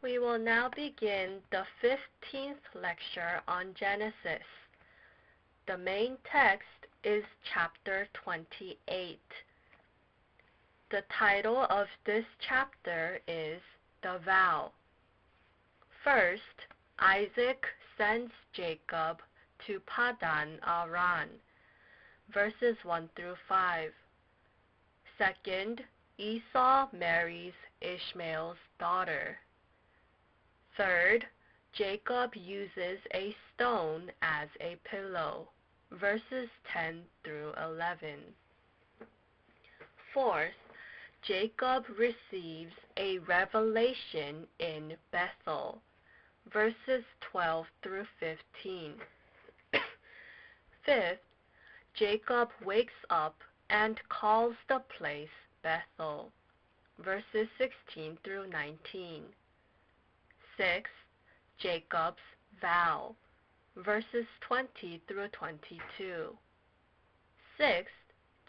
We will now begin the 15th lecture on Genesis. The main text is chapter 28. The title of this chapter is The Vow. First, Isaac sends Jacob to Padan Aram, verses 1 through 5. Second, Esau marries Ishmael's daughter. Third, Jacob uses a stone as a pillow, verses 10 through 11. Fourth, Jacob receives a revelation in Bethel, verses 12 through 15. Fifth, Jacob wakes up and calls the place Bethel, verses 16 through 19. Sixth, Jacob's vow, verses 20 through 22. Sixth,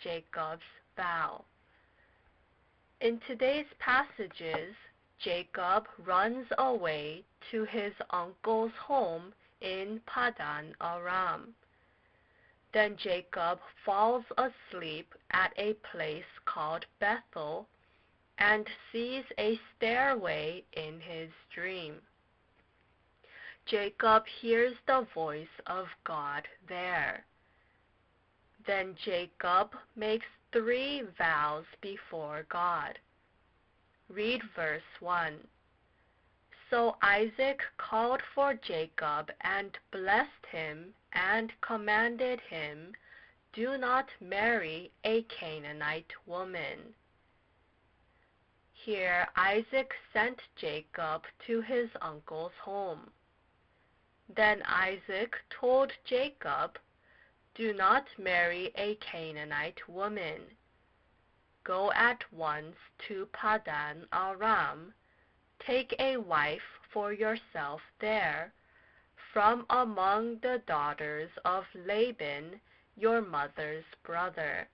Jacob's vow. In today's passages, Jacob runs away to his uncle's home in Padan Aram. Then Jacob falls asleep at a place called Bethel and sees a stairway in his dream. Jacob hears the voice of God there. Then Jacob makes 3 vows before God. Read verse 1. So Isaac called for Jacob and blessed him and commanded him, "Do not marry a Canaanite woman." Here Isaac sent Jacob to his uncle's home. Then Isaac told Jacob, "Do not marry a Canaanite woman. Go at once to Padan Aram, take a wife for yourself there, from among the daughters of Laban, your mother's brother."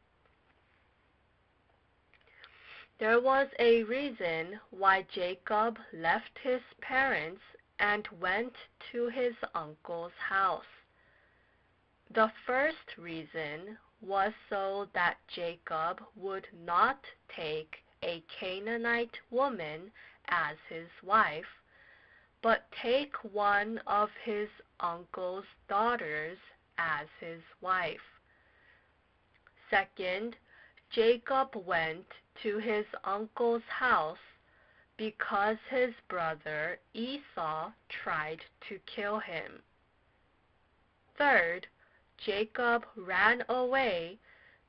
There was a reason why Jacob left his parents and went to his uncle's house. The first reason was so that Jacob would not take a Canaanite woman as his wife, but take one of his uncle's daughters as his wife. Second, Jacob went to his uncle's house because his brother Esau tried to kill him. Third, Jacob ran away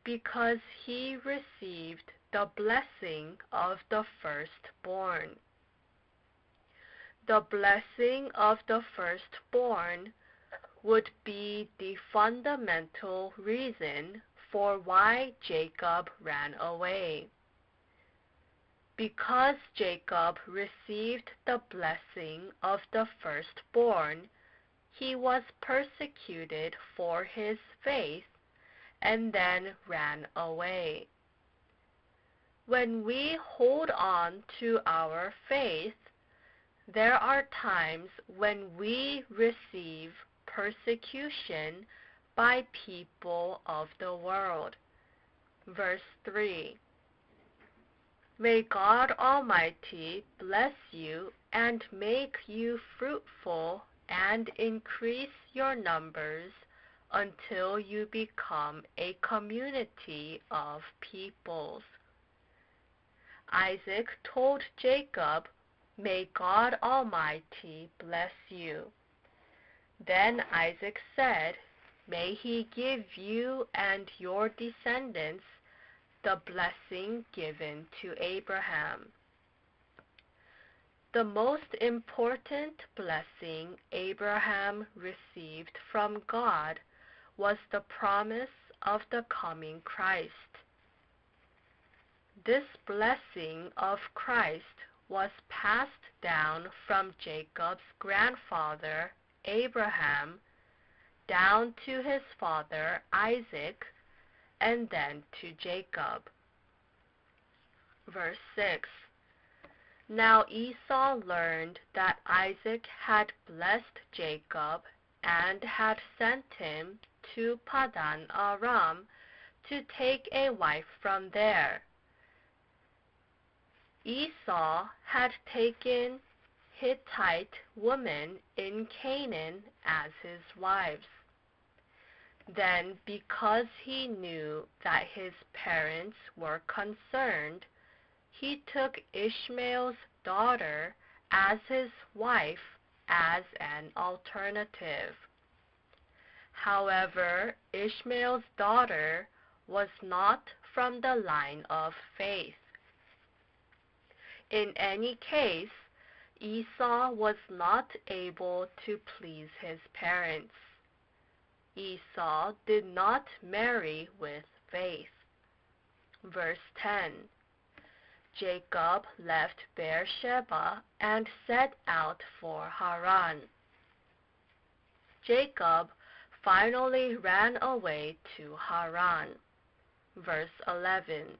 because he received the blessing of the firstborn. The blessing of the firstborn would be the fundamental reason for why Jacob ran away. Because Jacob received the blessing of the firstborn, he was persecuted for his faith and then ran away. When we hold on to our faith, there are times when we receive persecution by people of the world. Verse 3. May God Almighty bless you and make you fruitful and increase your numbers until you become a community of peoples. Isaac told Jacob, "May God Almighty bless you." Then Isaac said, "May he give you and your descendants the blessing given to Abraham." The most important blessing Abraham received from God was the promise of the coming Christ. This blessing of Christ was passed down from Jacob's grandfather Abraham, down to his father Isaac, and then to Jacob. Verse 6. Now Esau learned that Isaac had blessed Jacob and had sent him to Padan Aram to take a wife from there. Esau had taken Hittite women in Canaan as his wives. Then, because he knew that his parents were concerned, he took Ishmael's daughter as his wife as an alternative. However, Ishmael's daughter was not from the line of faith. In any case, Esau was not able to please his parents. Esau did not marry with faith. Verse 10. Jacob left Beersheba and set out for Haran. Jacob finally ran away to Haran. Verse 11.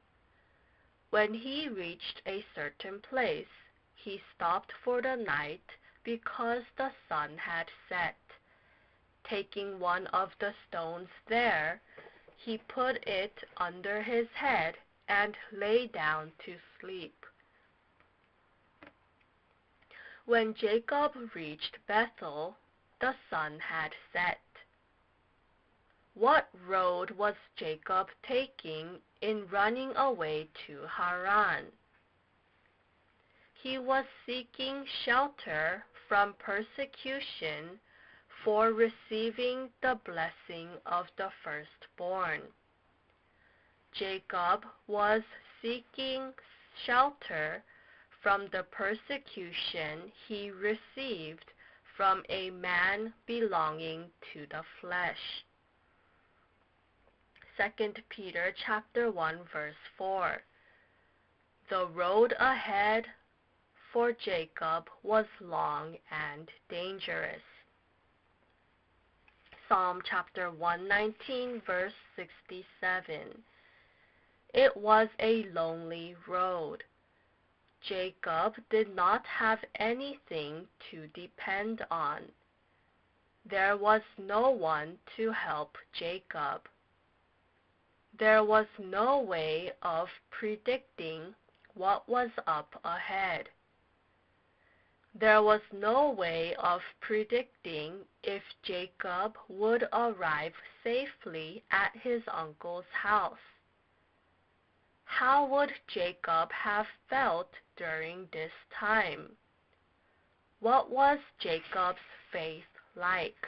When he reached a certain place, he stopped for the night because the sun had set. Taking one of the stones there, he put it under his head and lay down to sleep. When Jacob reached Bethel, the sun had set. What road was Jacob taking in running away to Haran? He was seeking shelter from persecution for receiving the blessing of the firstborn. Jacob was seeking shelter from the persecution he received from a man belonging to the flesh. 2 Peter chapter 1 verse 4. The road ahead for Jacob was long and dangerous. Psalm chapter 119 verse 67. It was a lonely road. Jacob did not have anything to depend on. There was no one to help Jacob. There was no way of predicting what was up ahead. There was no way of predicting if Jacob would arrive safely at his uncle's house. How would Jacob have felt during this time? What was Jacob's faith like?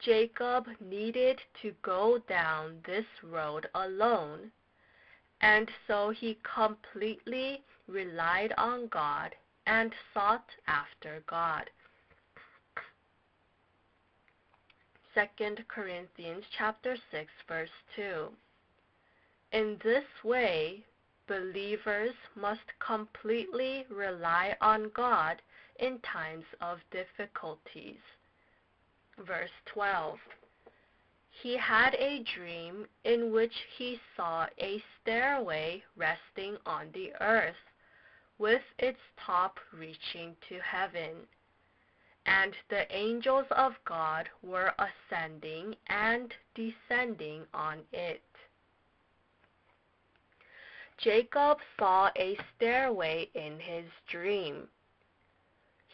Jacob needed to go down this road alone, and so he completely relied on God and sought after God. 2 Corinthians chapter 6 verse 2. In this way, believers must completely rely on God in times of difficulties. Verse 12. He had a dream in which he saw a stairway resting on the earth, with its top reaching to heaven, and the angels of God were ascending and descending on it. Jacob saw a stairway in his dream.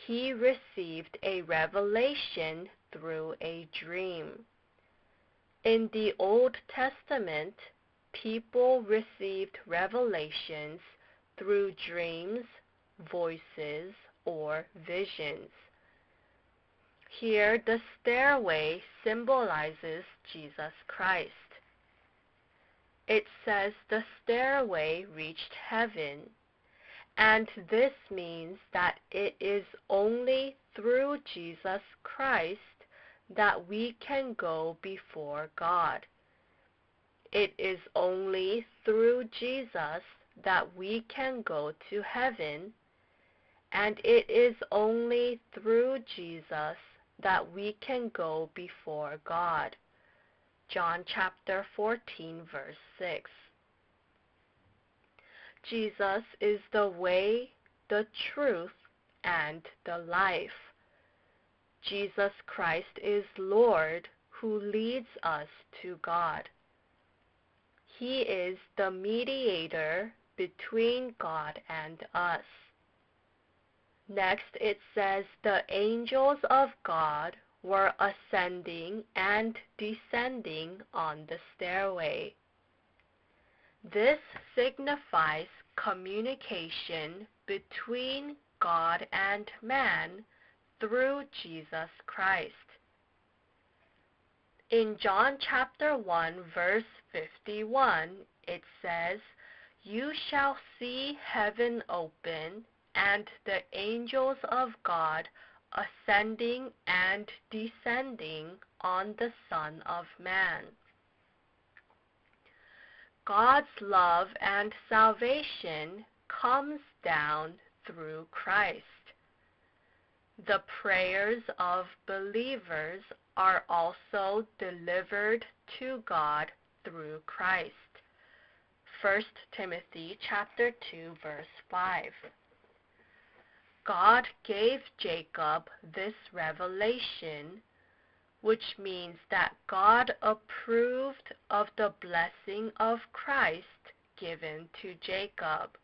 He received a revelation through a dream. In the Old Testament, people received revelations through dreams, voices, or visions. Here, the stairway symbolizes Jesus Christ. It says the stairway reached heaven, and this means that it is only through Jesus Christ that we can go before God. It is only through Jesus that we can go to heaven, and it is only through Jesus that we can go before God. John chapter 14, verse 6. Jesus is the way, the truth, and the life. Jesus Christ is Lord who leads us to God. He is the mediator between God and us. Next it says the angels of God were ascending and descending on the stairway. This signifies communication between God and man through Jesus Christ. In John chapter 1 verse 51, it says, "You shall see heaven open and the angels of God ascending and descending on the Son of Man." God's love and salvation comes down through Christ. The prayers of believers are also delivered to God through Christ. 1 Timothy chapter 2 verse 5. God gave Jacob this revelation, which means that God approved of the blessing of Christ given to Jacob.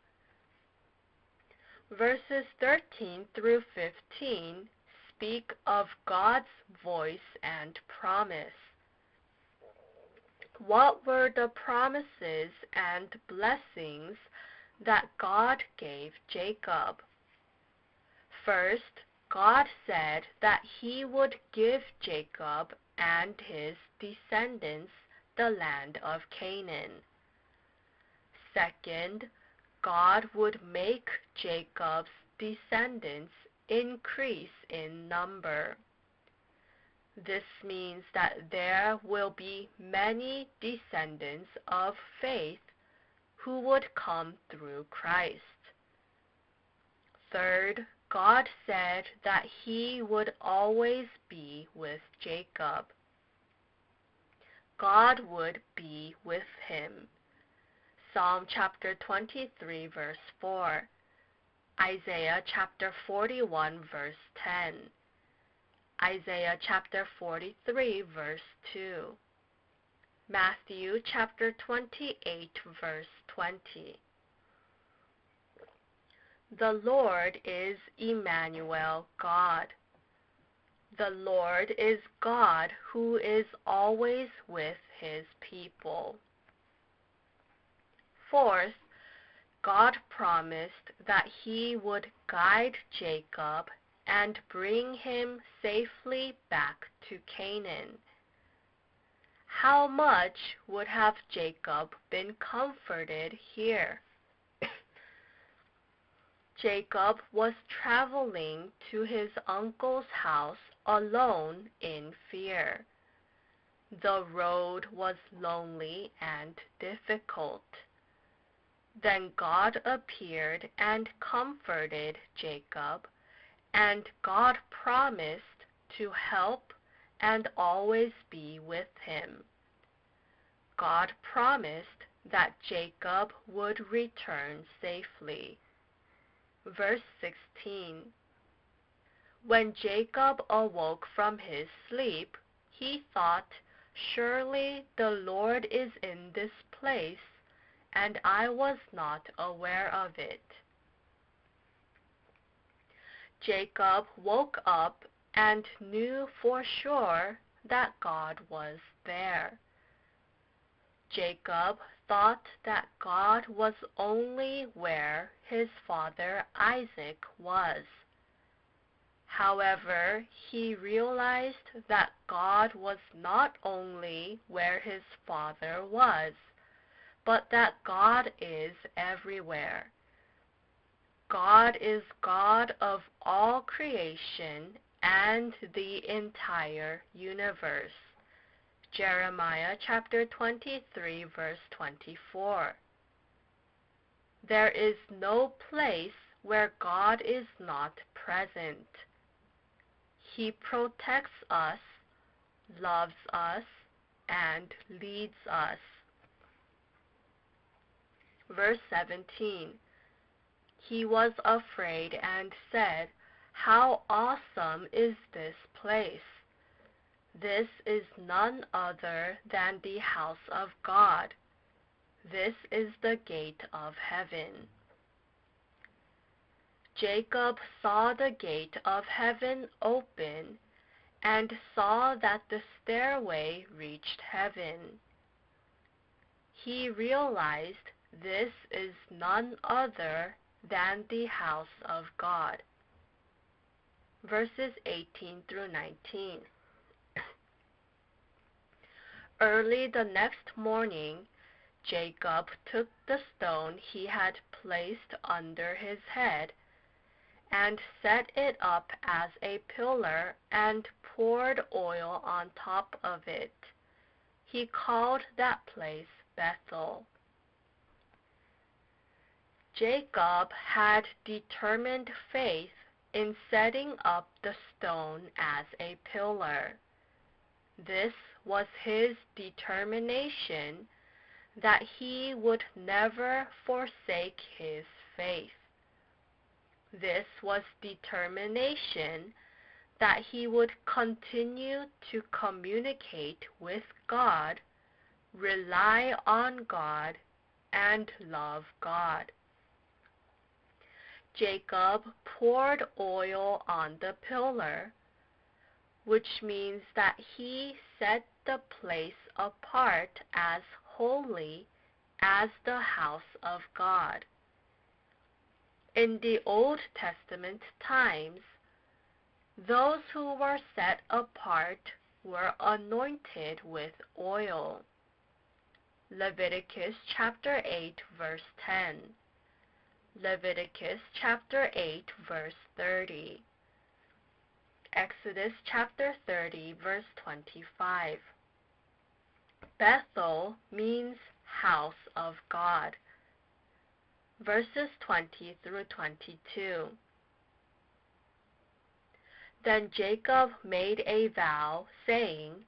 Verses 13 through 15 speak of God's voice and promise. What were the promises and blessings that God gave Jacob? First, God said that He would give Jacob and his descendants the land of Canaan. Second, God would make Jacob's descendants increase in number. This means that there will be many descendants of faith who would come through Christ. Third, God said that He would always be with Jacob. God would be with him. Psalm chapter 23 verse 4. Isaiah chapter 41 verse 10. Isaiah chapter 43 verse 2. Matthew chapter 28 verse 20. The Lord is Emmanuel, God. The Lord is God who is always with His people. Fourth, God promised that He would guide Jacob and bring him safely back to Canaan. How much would have Jacob been comforted here? Jacob was traveling to his uncle's house alone in fear. The road was lonely and difficult. Then God appeared and comforted Jacob, and God promised to help and always be with him. God promised that Jacob would return safely. Verse 16. When Jacob awoke from his sleep, he thought, "Surely the Lord is in this place, and I was not aware of it." Jacob woke up and knew for sure that God was there. Jacob thought that God was only where his father Isaac was. However, he realized that God was not only where his father was, but that God is everywhere. God is God of all creation and the entire universe. Jeremiah chapter 23 verse 24. There is no place where God is not present. He protects us, loves us, and leads us. Verse 17. He was afraid and said, "How awesome is this place! This is none other than the house of God. This is the gate of heaven." Jacob saw the gate of heaven open and saw that the stairway reached heaven. He realized this is none other than the house of God. Verses 18 through 19. Early the next morning, Jacob took the stone he had placed under his head and set it up as a pillar and poured oil on top of it. He called that place Bethel. Jacob had determined faith in setting up the stone as a pillar. This was his determination that he would never forsake his faith. This was determination that he would continue to communicate with God, rely on God, and love God. Jacob poured oil on the pillar, which means that he set the place apart as holy as the house of God. In the Old Testament times, those who were set apart were anointed with oil. Leviticus chapter 8 verse 10. Leviticus chapter 8 verse 30. Exodus chapter 30 verse 25. Bethel means house of God. Verses 20 through 22. Then Jacob made a vow, saying,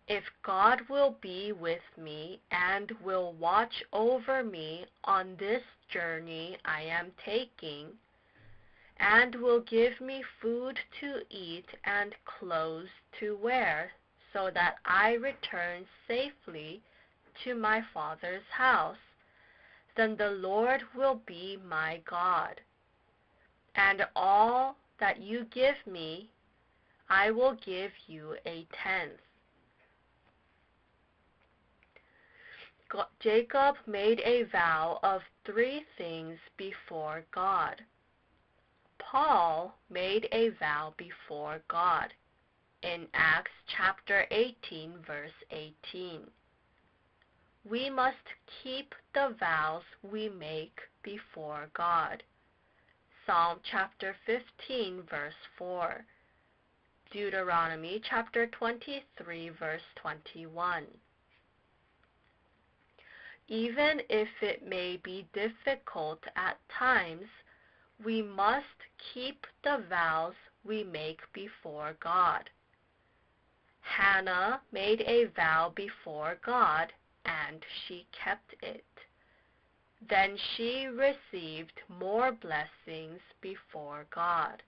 "If God will be with me and will watch over me on this journey I am taking, and will give me food to eat and clothes to wear, so that I return safely to my father's house, then the Lord will be my God. And all that you give me, I will give you a tenth." Jacob made a vow of 3 things before God. Paul made a vow before God in Acts chapter 18 verse 18. We must keep the vows we make before God. Psalm chapter 15 verse 4. Deuteronomy chapter 23 verse 21. Even if it may be difficult at times, we must keep the vows we make before God. Hannah made a vow before God, and she kept it. Then she received more blessings before God.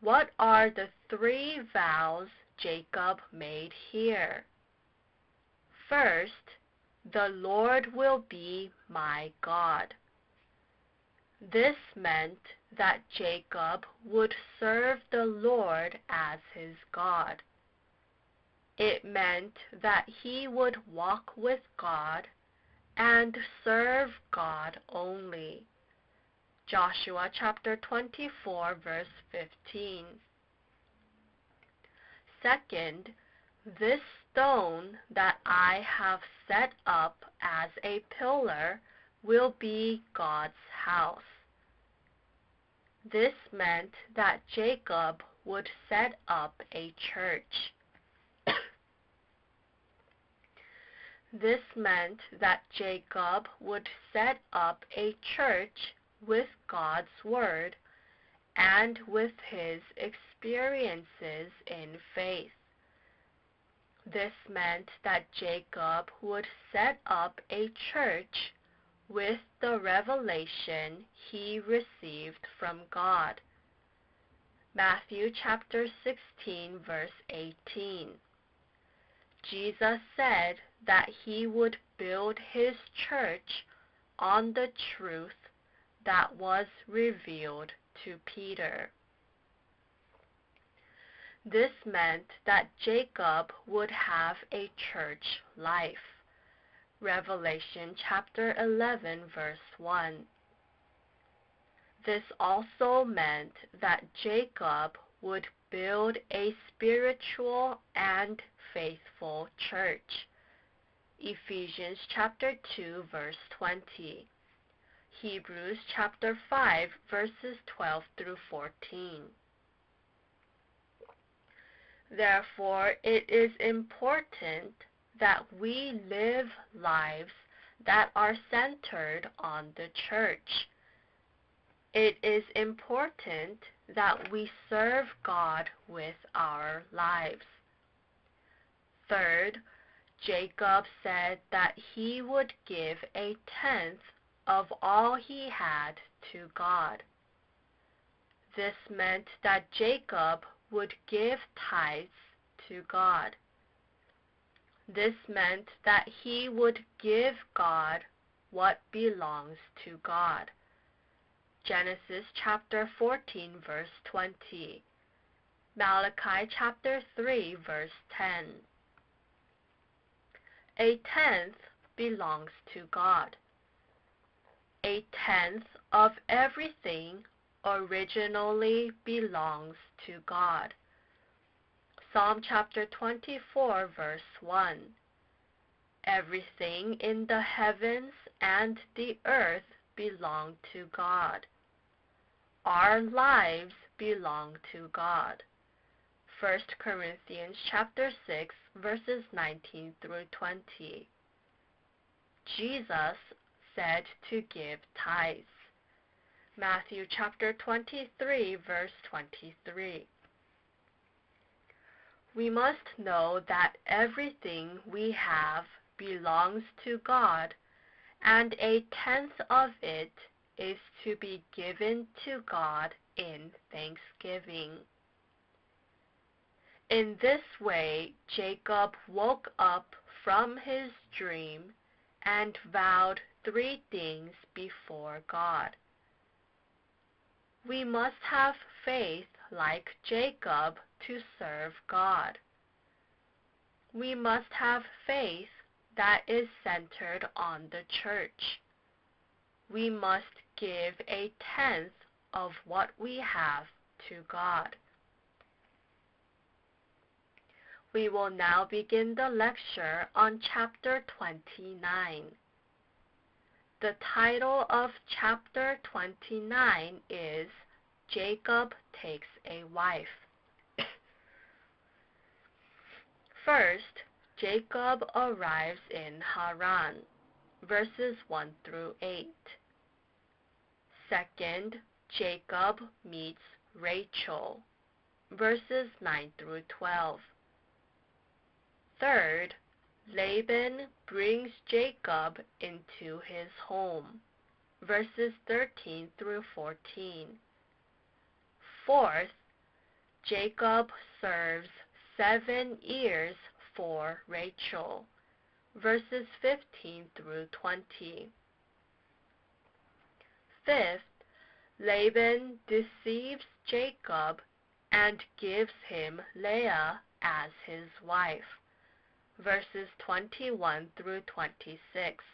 What are the 3 vows Jacob made here? First, the Lord will be my God. This meant that Jacob would serve the Lord as his God. It meant that he would walk with God and serve God only. Joshua chapter 24 verse 15. Second, this stone that I have set up as a pillar will be God's house. This meant that Jacob would set up a church. This meant that Jacob would set up a church with God's Word and with his experiences in faith. This meant that Jacob would set up a church with the revelation he received from God. Matthew chapter 16, verse 18. Jesus said that he would build his church on the truth that was revealed to Peter. This meant that Jacob would have a church life. Revelation chapter 11, verse 1. This also meant that Jacob would build a spiritual and faithful church. Ephesians chapter 2, verse 20. Hebrews chapter 5, verses 12 through 14. Therefore, it is important that we live lives that are centered on the church. It is important that we serve God with our lives. Third, Jacob said that he would give a tenth of all he had to God. This meant that Jacob would give tithes to God. This meant that he would give God what belongs to God. Genesis chapter 14, verse 20. Malachi chapter 3, verse 10. A tenth belongs to God. A tenth of everything originally belongs to God. Psalm chapter 24, verse 1. Everything in the heavens and the earth belong to God. Our lives belong to God. 1 Corinthians chapter 6, verses 19 through 20. Jesus said to give tithes. Matthew chapter 23, verse 23. We must know that everything we have belongs to God, and a tenth of it is to be given to God in thanksgiving. In this way, Jacob woke up from his dream and vowed 3 things before God. We must have faith like Jacob to serve God. We must have faith that is centered on the church. We must give a tenth of what we have to God. We will now begin the lecture on chapter 29. The title of chapter 29 is Jacob Takes a Wife. First, Jacob arrives in Haran, verses 1 through 8. Second, Jacob meets Rachel, verses 9 through 12. Third, Laban brings Jacob into his home, verses 13 through 14. Fourth, Jacob serves 7 years for Rachel, verses 15 through 20. Fifth, Laban deceives Jacob and gives him Leah as his wife, verses 21 through 26.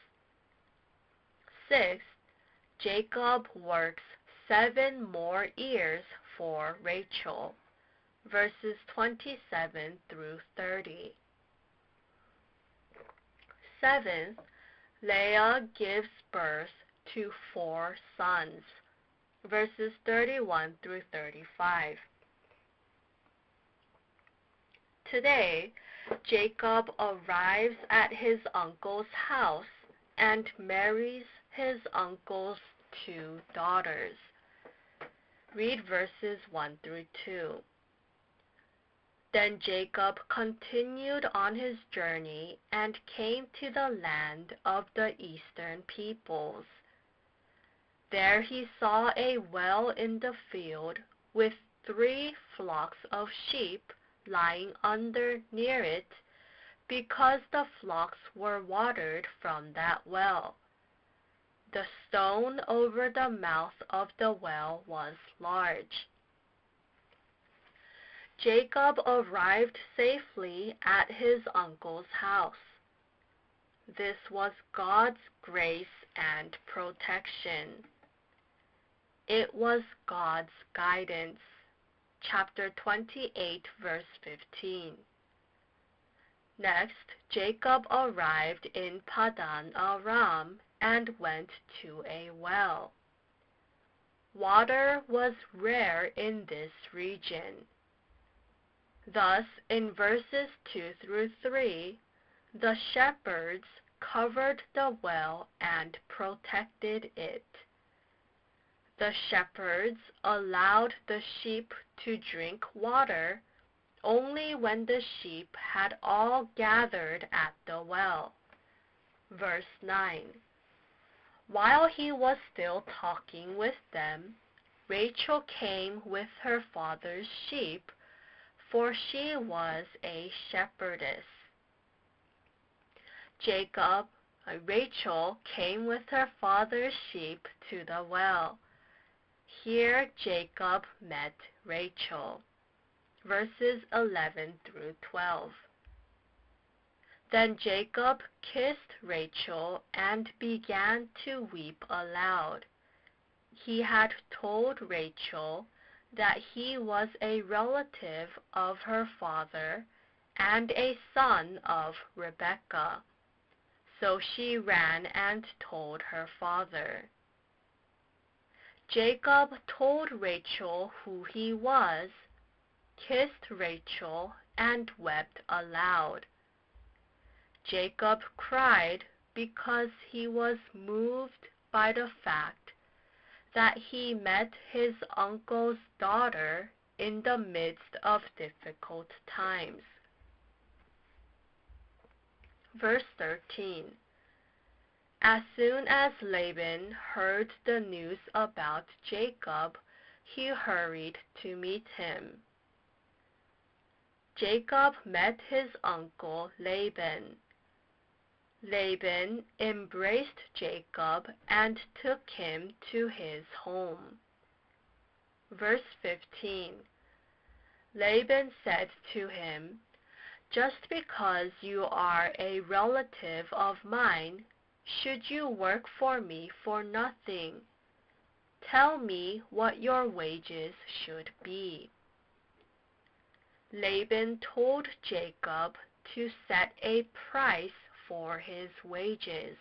Sixth, Jacob works 7 more years for Rachel, verses 27 through 30. Seventh, Leah gives birth to 4 sons, verses 31 through 35. Today, Jacob arrives at his uncle's house and marries his uncle's 2 daughters. Read verses 1 through 2. Then Jacob continued on his journey and came to the land of the eastern peoples. There he saw a well in the field with 3 flocks of sheep lying under near it, because the flocks were watered from that well. The stone over the mouth of the well was large. Jacob arrived safely at his uncle's house. This was God's grace and protection. It was God's guidance. Chapter 28, verse 15. Next, Jacob arrived in Padan Aram and went to a well. Water was rare in this region. Thus, in verses 2 through 3, the shepherds covered the well and protected it. The shepherds allowed the sheep to drink water only when the sheep had all gathered at the well. Verse 9. While he was still talking with them, Rachel came with her father's sheep, for she was a shepherdess. Rachel came with her father's sheep to the well. Here Jacob met Rachel. Verses 11 through 12. Then Jacob kissed Rachel and began to weep aloud. He had told Rachel that he was a relative of her father and a son of Rebekah. So she ran and told her father. Jacob told Rachel who he was, kissed Rachel, and wept aloud. Jacob cried because he was moved by the fact that he met his uncle's daughter in the midst of difficult times. Verse 13. As soon as Laban heard the news about Jacob, he hurried to meet him. Jacob met his uncle Laban. Laban embraced Jacob and took him to his home. Verse 15. Laban said to him, "Just because you are a relative of mine, should you work for me for nothing? Tell me what your wages should be." Laban told Jacob to set a price for his wages.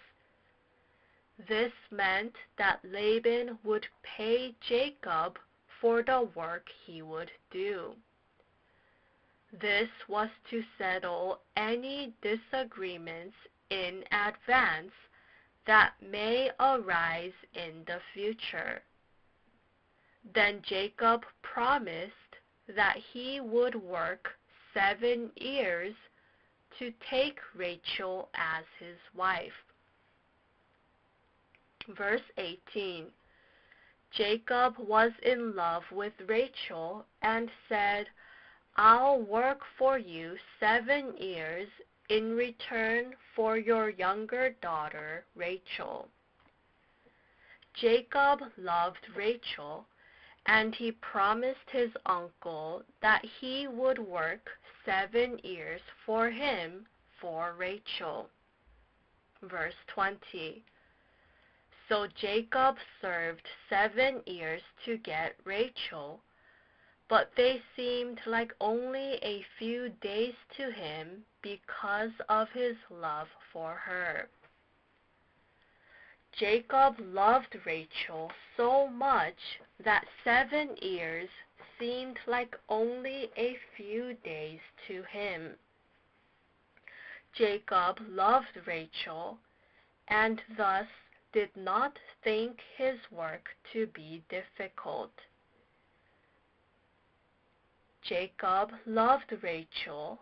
This meant that Laban would pay Jacob for the work he would do. This was to settle any disagreements in advance that may arise in the future. Then Jacob promised that he would work 7 years to take Rachel as his wife. Verse 18. Jacob was in love with Rachel and said, "I'll work for you 7 years in return for your younger daughter Rachel." Jacob loved Rachel, and he promised his uncle that he would work 7 years for him for Rachel. Verse 20. So Jacob served 7 years to get Rachel, but they seemed like only a few days to him because of his love for her. Jacob loved Rachel so much that 7 years seemed like only a few days to him. Jacob loved Rachel, and thus did not think his work to be difficult. Jacob loved Rachel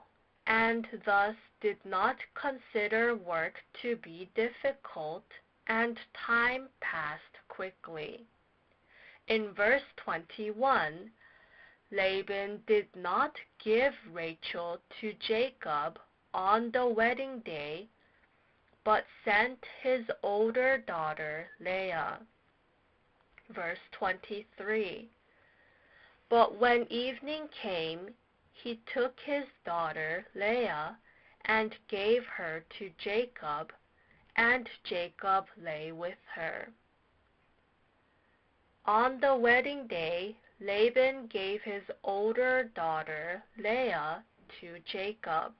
and thus did not consider work to be difficult, and time passed quickly. In verse 21, Laban did not give Rachel to Jacob on the wedding day, but sent his older daughter Leah. Verse 23, but when evening came, he took his daughter Leah and gave her to Jacob, and Jacob lay with her. On the wedding day, Laban gave his older daughter Leah to Jacob.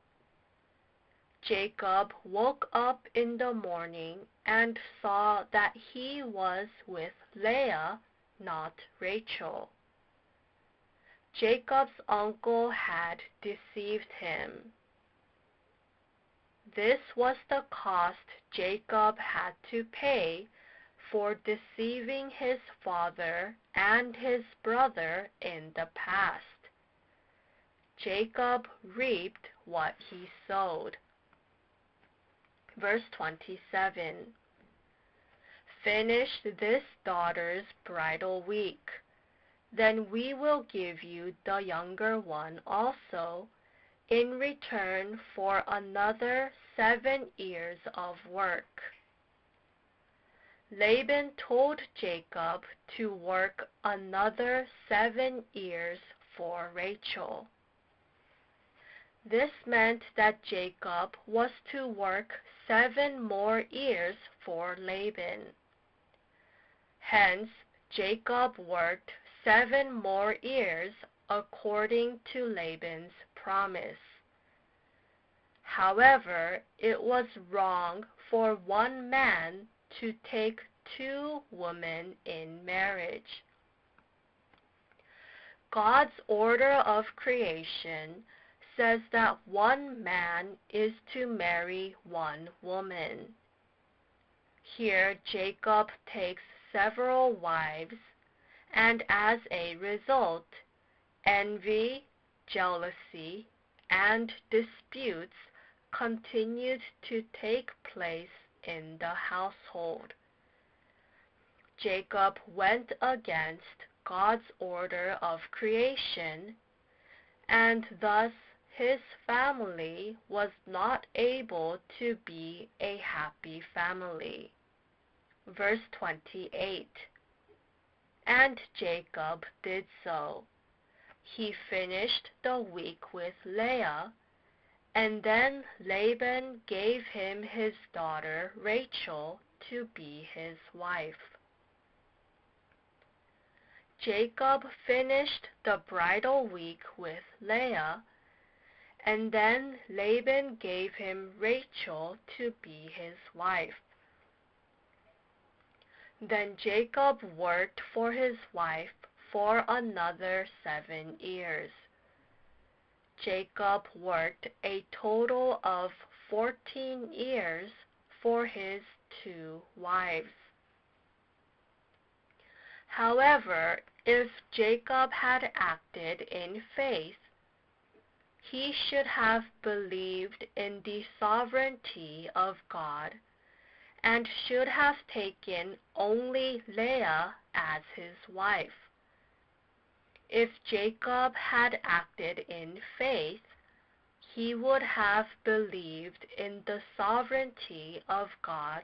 Jacob woke up in the morning and saw that he was with Leah, not Rachel. Jacob's uncle had deceived him. This was the cost Jacob had to pay for deceiving his father and his brother in the past. Jacob reaped what he sowed. Verse 27, finish this daughter's bridal week. Then we will give you the younger one also, in return for another 7 years of work. Laban told Jacob to work another 7 years for Rachel. This meant that Jacob was to work 7 more years for Laban. Hence, Jacob worked 7 more years according to Laban's promise. However, it was wrong for one man to take 2 women in marriage. God's order of creation says that one man is to marry one woman. Here, Jacob takes several wives, and as a result, envy, jealousy, and disputes continued to take place in the household. Jacob went against God's order of creation, and thus his family was not able to be a happy family. Verse 28, and Jacob did so. He finished the week with Leah, and then Laban gave him his daughter Rachel to be his wife. Jacob finished the bridal week with Leah, and then Laban gave him Rachel to be his wife. Then Jacob worked for his wife for another 7 years. Jacob worked a total of 14 years for his 2 wives. However, if Jacob had acted in faith, he should have believed in the sovereignty of God and should have taken only Leah as his wife. If Jacob had acted in faith, he would have believed in the sovereignty of God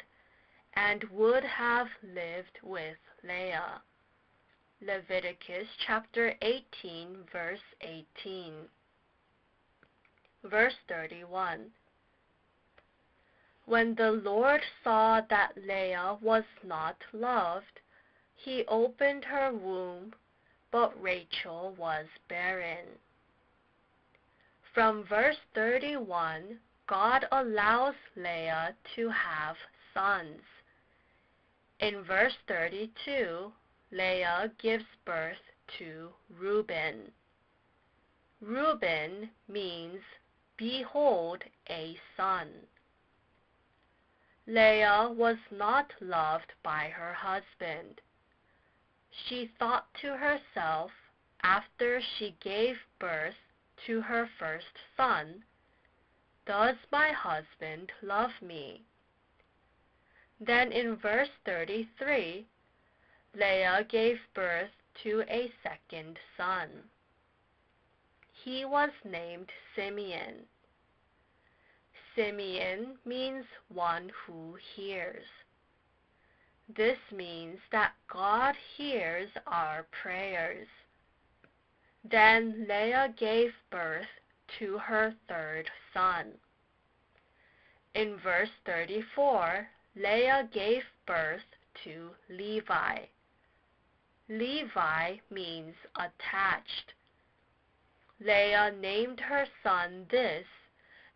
and would have lived with Leah. Leviticus chapter 18, verse 18. Verse 31. When the Lord saw that Leah was not loved, he opened her womb, but Rachel was barren. From verse 31, God allows Leah to have sons. In verse 32, Leah gives birth to Reuben. Reuben means, behold, a son. Leah was not loved by her husband. She thought to herself after she gave birth to her first son, "Does my husband love me?" Then in verse 33, Leah gave birth to a second son. He was named Simeon. Simeon means one who hears. This means that God hears our prayers. Then Leah gave birth to her third son. In verse 34, Leah gave birth to Levi. Levi means attached. Leah named her son this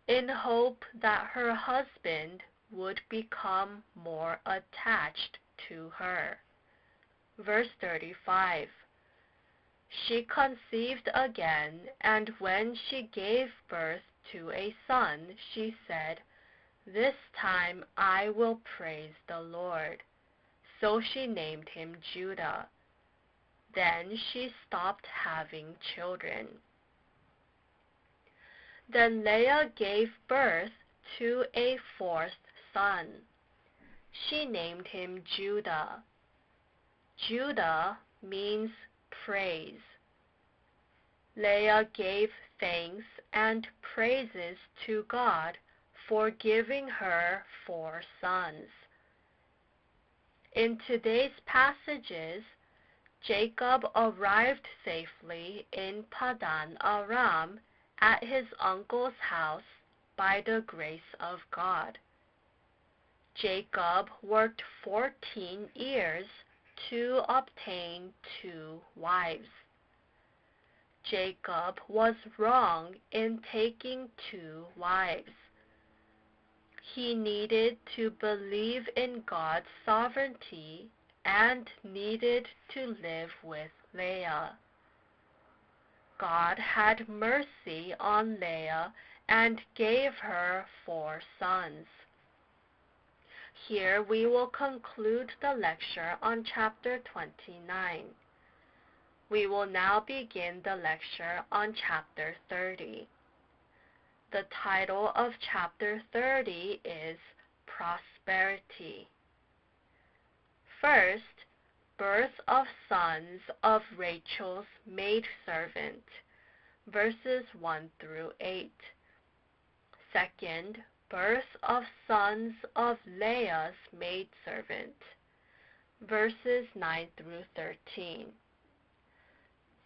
in hope that her husband would become more attached to her. Verse 35. She conceived again, and when she gave birth to a son, she said, "This time I will praise the Lord." So she named him Judah. Then she stopped having children. Then Leah gave birth to a fourth son. She named him Judah. Judah means praise. Leah gave thanks and praises to God for giving her 4 sons. In today's passages, Jacob arrived safely in Padan Aram at his uncle's house by the grace of God. Jacob worked 14 years to obtain 2 wives. Jacob was wrong in taking 2 wives. He needed to believe in God's sovereignty and needed to live with Leah. God had mercy on Leah and gave her 4 sons. Here we will conclude the lecture on chapter 29. We will now begin the lecture on chapter 30. The title of chapter 30 is Prosperity. First, birth of sons of Rachel's maidservant, verses 1 through 8. Second, birth of sons of Leah's maidservant, verses 9 through 13.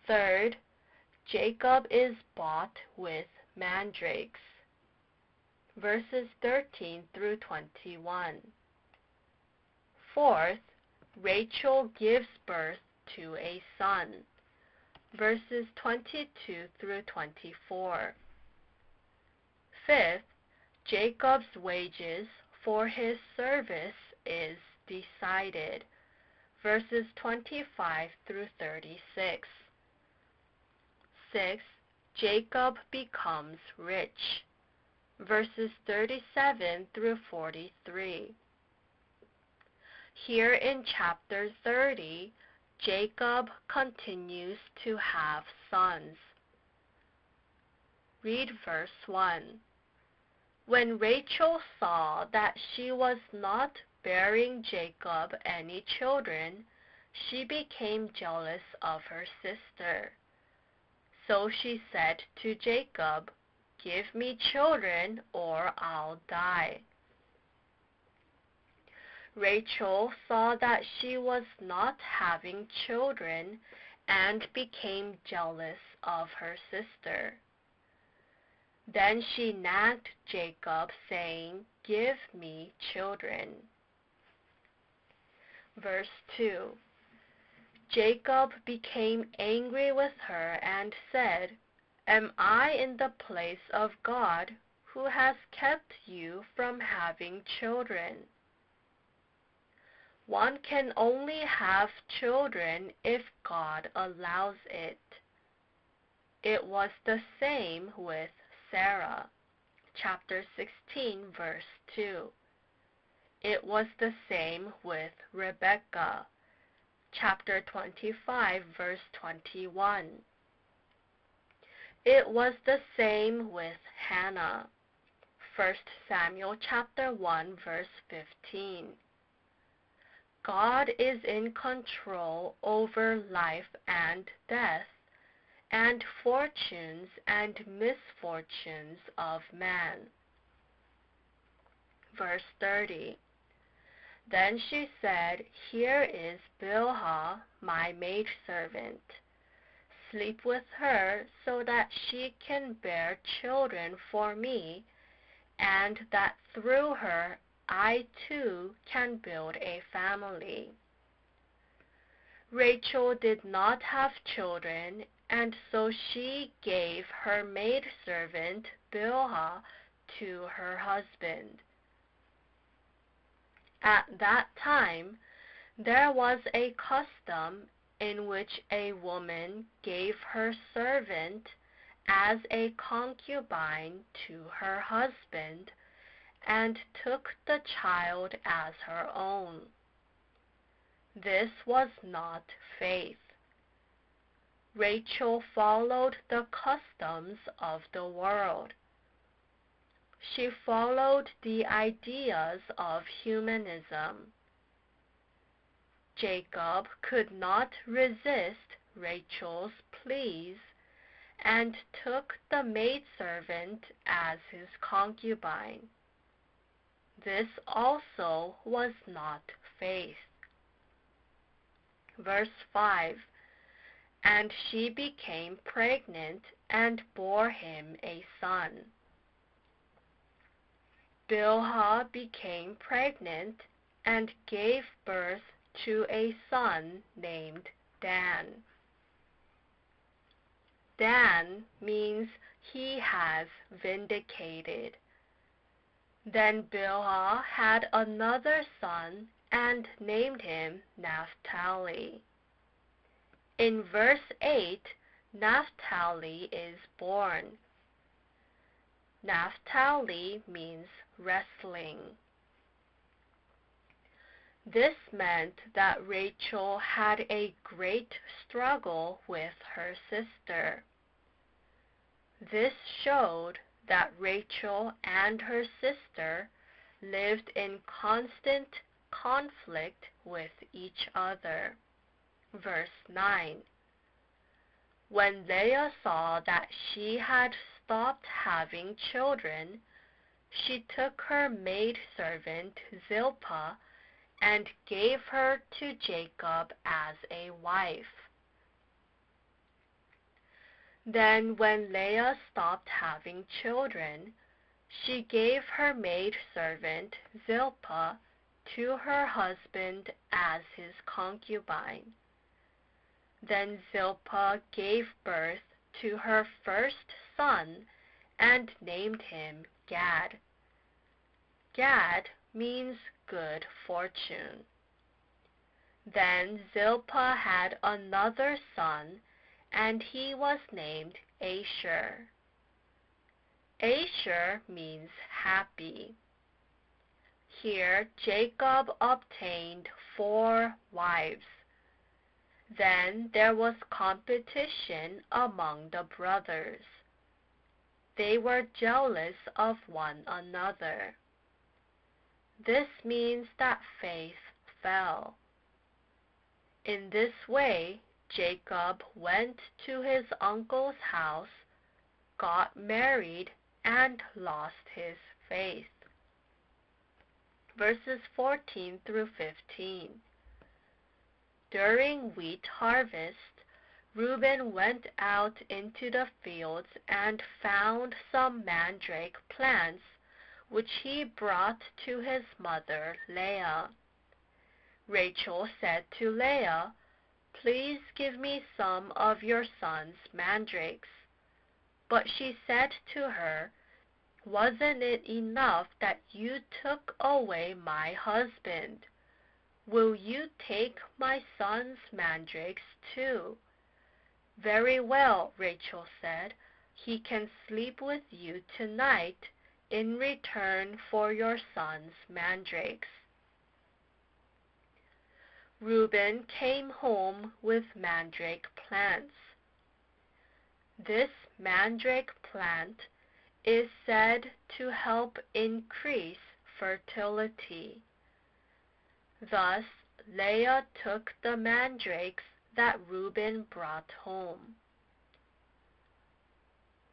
Third, Jacob is bought with mandrakes, verses 13 through 21. Fourth, Rachel gives birth to a son, verses 22 through 24. Fifth, Jacob's wages for his service is decided, verses 25 through 36. Sixth, Jacob becomes rich, verses 37 through 43. Here in chapter 30, Jacob continues to have sons. Read verse 1. When Rachel saw that she was not bearing Jacob any children, she became jealous of her sister. So she said to Jacob, "Give me children or I'll die." Rachel saw that she was not having children and became jealous of her sister. Then she nagged Jacob, saying, "Give me children." Verse 2. Jacob became angry with her and said, "Am I in the place of God, who has kept you from having children?" One can only have children if God allows it. It was the same with Sarah. Chapter 16, verse 2. It was the same with Rebekah. Chapter 25, verse 21. It was the same with Hannah. 1 Samuel chapter 1, verse 15. God is in control over life and death, and fortunes and misfortunes of man. Verse 30. Then she said, Here is Bilhah, my maidservant. Sleep with her so that she can bear children for me, and that through her I too can build a family. Rachel did not have children, and so she gave her maidservant Bilhah to her husband. At that time, there was a custom in which a woman gave her servant as a concubine to her husband and took the child as her own. This was not faith. Rachel followed the customs of the world. She followed the ideas of humanism. Jacob could not resist Rachel's pleas and took the maidservant as his concubine. This also was not faith. Verse 5. And she became pregnant and bore him a son. Bilhah became pregnant and gave birth to a son named Dan. Dan means he has vindicated. Then Bilhah had another son and named him Naphtali. In verse 8, Naphtali is born. Naphtali means wrestling. This meant that Rachel had a great struggle with her sister. This showed that Rachel and her sister lived in constant conflict with each other. Verse 9. When Leah saw that she had stopped having children, she took her maidservant Zilpah and gave her to Jacob as a wife. Then when Leah stopped having children, she gave her maidservant Zilpah to her husband as his concubine. Then Zilpah gave birth to her first son and named him Gad. Gad means good fortune. Then Zilpah had another son, and he was named Asher. Asher means happy. Here Jacob obtained 4 wives. Then there was competition among the brothers. They were jealous of one another. This means that faith fell. In this way, Jacob went to his uncle's house, got married, and lost his faith. Verses 14 through 15. During wheat harvest, Reuben went out into the fields and found some mandrake plants, which he brought to his mother Leah. Rachel said to Leah, Please give me some of your son's mandrakes. But she said to her, Wasn't it enough that you took away my husband? Will you take my son's mandrakes too? Very well, Rachel said. He can sleep with you tonight in return for your son's mandrakes. Reuben came home with mandrake plants. This mandrake plant is said to help increase fertility. Thus, Leah took the mandrakes that Reuben brought home.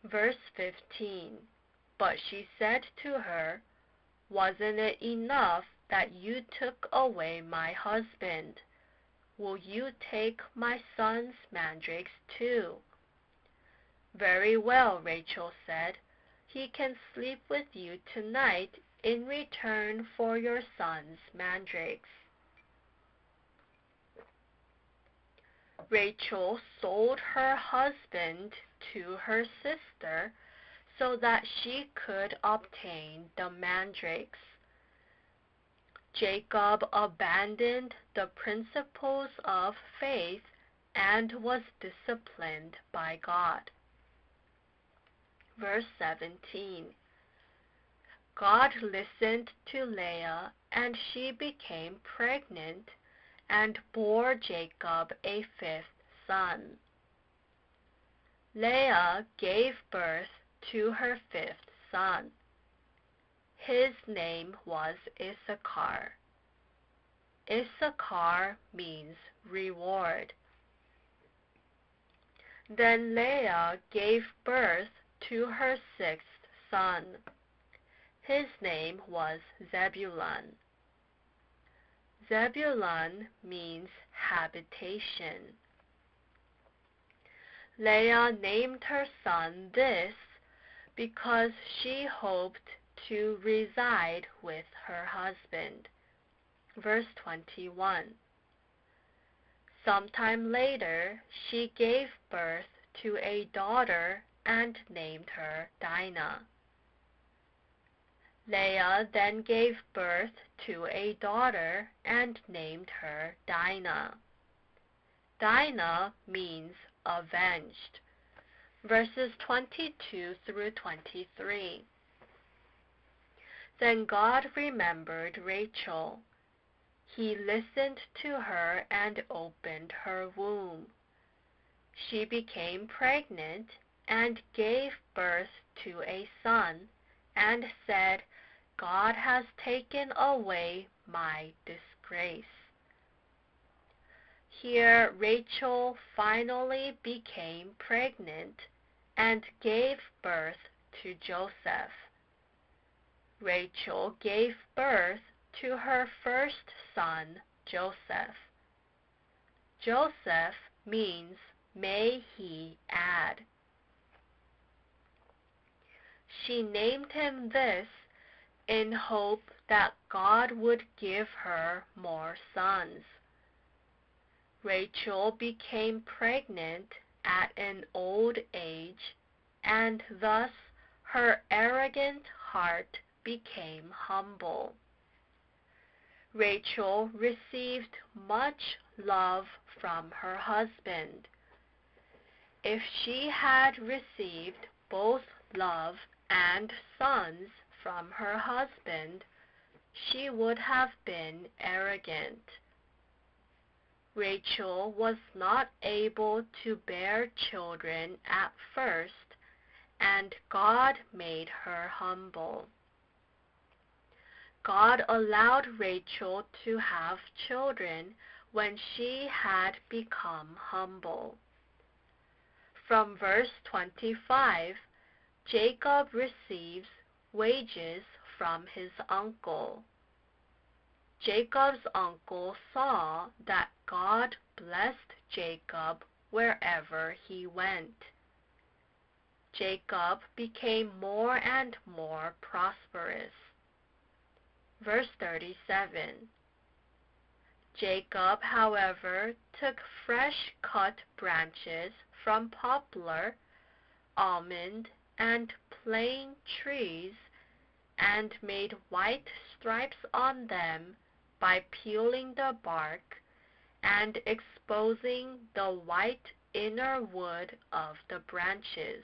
Verse 15. But she said to her, "Wasn't it enough that you took away my husband? Will you take my son's mandrakes too?" "Very well," Rachel said. "He can sleep with you tonight in return for your son's mandrakes." Rachel sold her husband to her sister so that she could obtain the mandrakes. Jacob abandoned the principles of faith and was disciplined by God. Verse 17. God listened to Leah, and she became pregnant and bore Jacob a fifth son. Leah gave birth to her fifth son. His name was Issachar. Issachar means reward. Then Leah gave birth to her sixth son. His name was Zebulun. Zebulun means habitation. Leah named her son this because she hoped to reside with her husband. Verse 21. Sometime later, she gave birth to a daughter and named her Dinah. Leah then gave birth to a daughter and named her Dinah. Dinah means avenged. Verses 22 through 23. Then God remembered Rachel. He listened to her and opened her womb. She became pregnant and gave birth to a son and said, "God has taken away my disgrace." Here Rachel finally became pregnant and gave birth to Joseph. Rachel gave birth to her first son, Joseph. Joseph means "may he add." She named him this in hope that God would give her more sons. Rachel became pregnant at an old age, and thus her arrogant heart became humble. Rachel received much love from her husband. If she had received both love and sons from her husband, she would have been arrogant. Rachel was not able to bear children at first, and God made her humble. God allowed Rachel to have children when she had become humble. From verse 25, Jacob receives wages from his uncle. Jacob's uncle saw that God blessed Jacob wherever he went. Jacob became more and more prosperous. Verse 37. Jacob, however, took fresh cut branches from poplar, almond, and plane trees and made white stripes on them by peeling the bark and exposing the white inner wood of the branches.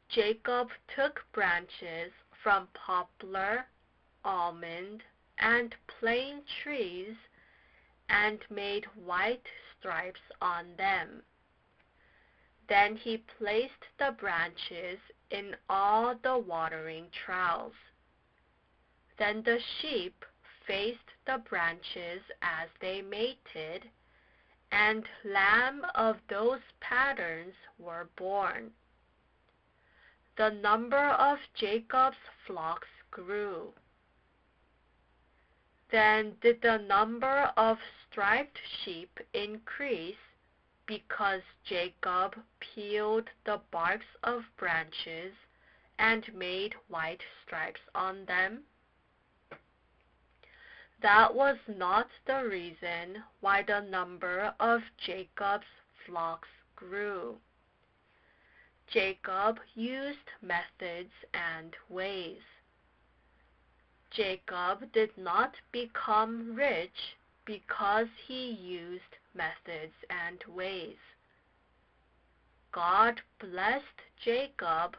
Jacob took branches from poplar, almond, and plane trees and made white stripes on them. Then he placed the branches in all the watering troughs. Then the sheep faced the branches as they mated, and lamb of those patterns were born. The number of Jacob's flocks grew. Then did the number of striped sheep increase, because Jacob peeled the barks of branches and made white stripes on them? That was not the reason why the number of Jacob's flocks grew. Jacob used methods and ways. Jacob did not become rich because he used methods and ways. God blessed Jacob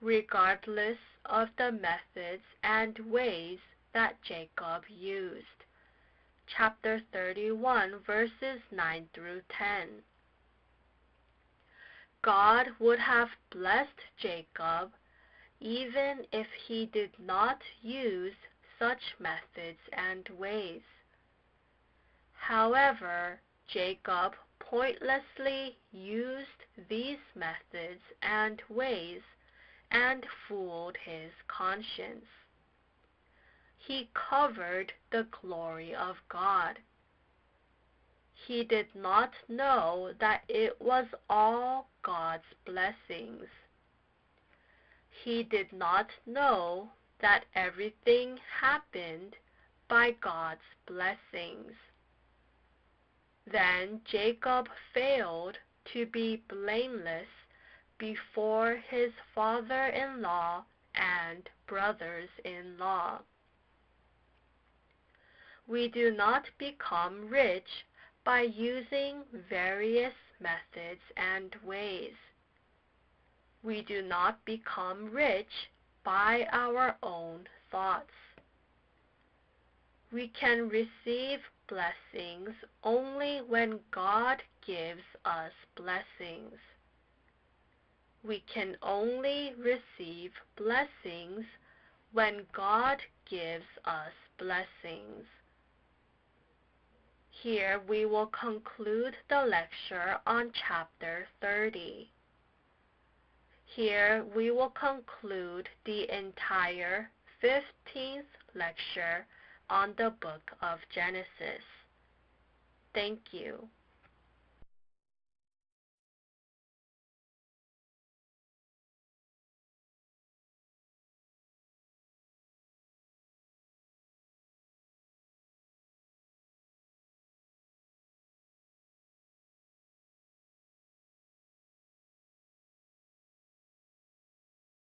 regardless of the methods and ways that Jacob used. Chapter 31, verses 9 through 10. God would have blessed Jacob even if he did not use such methods and ways. However, Jacob pointlessly used these methods and ways and fooled his conscience. He covered the glory of God. He did not know that it was all God's blessings. He did not know that everything happened by God's blessings. Then Jacob failed to be blameless before his father-in-law and brothers-in-law. We do not become rich by using various methods and ways. We do not become rich by our own thoughts. We can receive blessings only when God gives us blessings. We can only receive blessings when God gives us blessings. Here we will conclude the lecture on chapter 30. Here we will conclude the entire 15th lecture on the book of Genesis. Thank you.